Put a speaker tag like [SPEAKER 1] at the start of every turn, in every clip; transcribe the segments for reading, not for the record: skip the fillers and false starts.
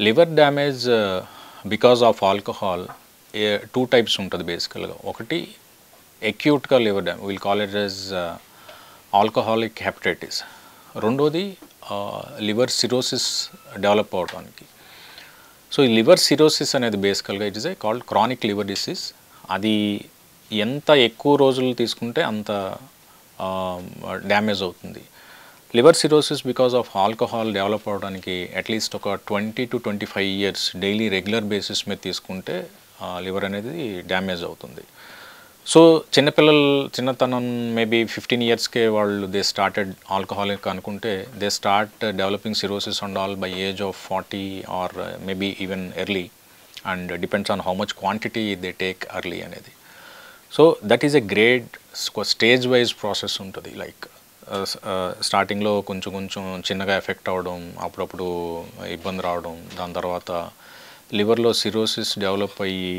[SPEAKER 1] Liver damage because of alcohol two types ఉంటుంది బేసికల్గా. ఒకటి అక్యూట్గా liver damage, will call it as alcoholic hepatitis. రెండోది లివర్ సిరోసిస్ డెవలప్ అవడానికి. సో ఈ లివర్ సిరోసిస్ అనేది బేసికల్గా it is a called chronic liver disease. అది ఎంత ఎక్కువ రోజులు తీసుకుంటే అంత డ్యామేజ్ అవుతుంది. Liver cirrhosis because of alcohol develop అవడానికి అట్లీస్ట్ ఒక 20 to 25 years daily regular basis మీద తీసుకుంటే లివర్ అనేది డ్యామేజ్ అవుతుంది. సో చిన్నతనం మేబీ 15 ఇయర్స్కే వాళ్ళు దే స్టార్టెడ్ ఆల్కహాలిక్ అనుకుంటే they start developing cirrhosis and all by age of 40 or maybe even early, and depends on how much quantity they take early అనేది. So that is a grade stage wise process ఉంటుంది. Like స్టార్టింగ్లో కొంచెం చిన్నగా effect అవ్వడం, అప్పుడప్పుడు ఇబ్బంది రావడం, దాని తర్వాత లివర్లో సిరోసిస్ డెవలప్ అయ్యి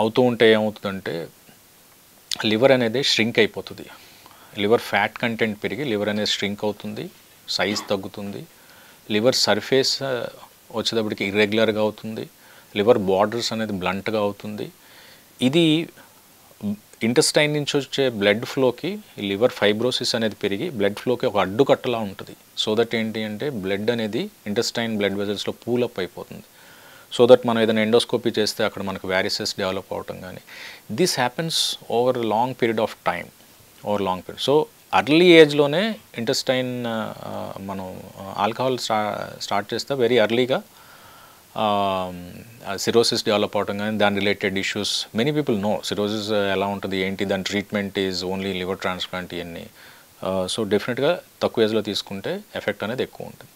[SPEAKER 1] అవుతూ ఉంటే ఏమవుతుందంటే లివర్ అనేది ష్రింక్ అయిపోతుంది. లివర్ ఫ్యాట్ కంటెంట్ పెరిగి లివర్ అనేది ష్రింక్ అవుతుంది, సైజ్ తగ్గుతుంది, లివర్ సర్ఫేస్ వచ్చేటప్పటికి ఇర్రెగ్యులర్గా అవుతుంది, లివర్ బార్డర్స్ అనేది బ్లంట్గా అవుతుంది. ఇది ఇంటెస్టైన్ నుంచి వచ్చే బ్లడ్ ఫ్లోకి లివర్ ఫైబ్రోసిస్ అనేది పెరిగి బ్లడ్ ఫ్లోకి ఒక అడ్డుకట్టలా ఉంటుంది. సో దట్ ఏంటి అంటే బ్లడ్ అనేది ఇంటెస్టైన్ బ్లడ్ వెజల్స్లో పూలప్ అయిపోతుంది. సో దట్ మనం ఏదైనా ఎండోస్కోపీ చేస్తే అక్కడ మనకు వ్యారిసెస్ డెవలప్ అవటం కానీ, this happens over long period of time, so early ఏజ్లోనే ఇంటెస్టైన్ మనం ఆల్కహాల్ స్టార్ట్ చేస్తే వెరీ అర్లీగా సిరోసిస్ డెవలప్ అవటం కానీ, దాని related issues many people know cirrhosis ఎలా ఉంటుంది ఏంటి, దాని treatment is only liver transplant ఇవన్నీ. సో డెఫినెట్గా తక్కువ ఏజ్లో తీసుకుంటే ఎఫెక్ట్ అనేది ఎక్కువ ఉంటుంది.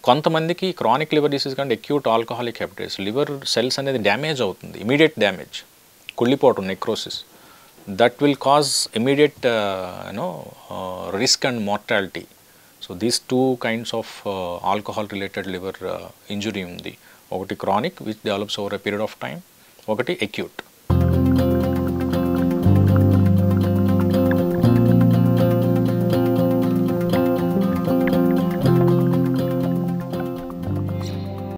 [SPEAKER 1] కొంతమందికి క్రానిక్ లివర్ డిసీజ్ కంటే acute alcoholic hepatitis liver cells అనేది డ్యామేజ్ అవుతుంది, ఇమీడియట్ డ్యామేజ్, కుళ్ళిపోవటం, necrosis, that will cause immediate risk and mortality. So these two kinds of alcohol related liver injury ఉంది. ఒకటి chronic which develops over a period of time, ఒకటి acute.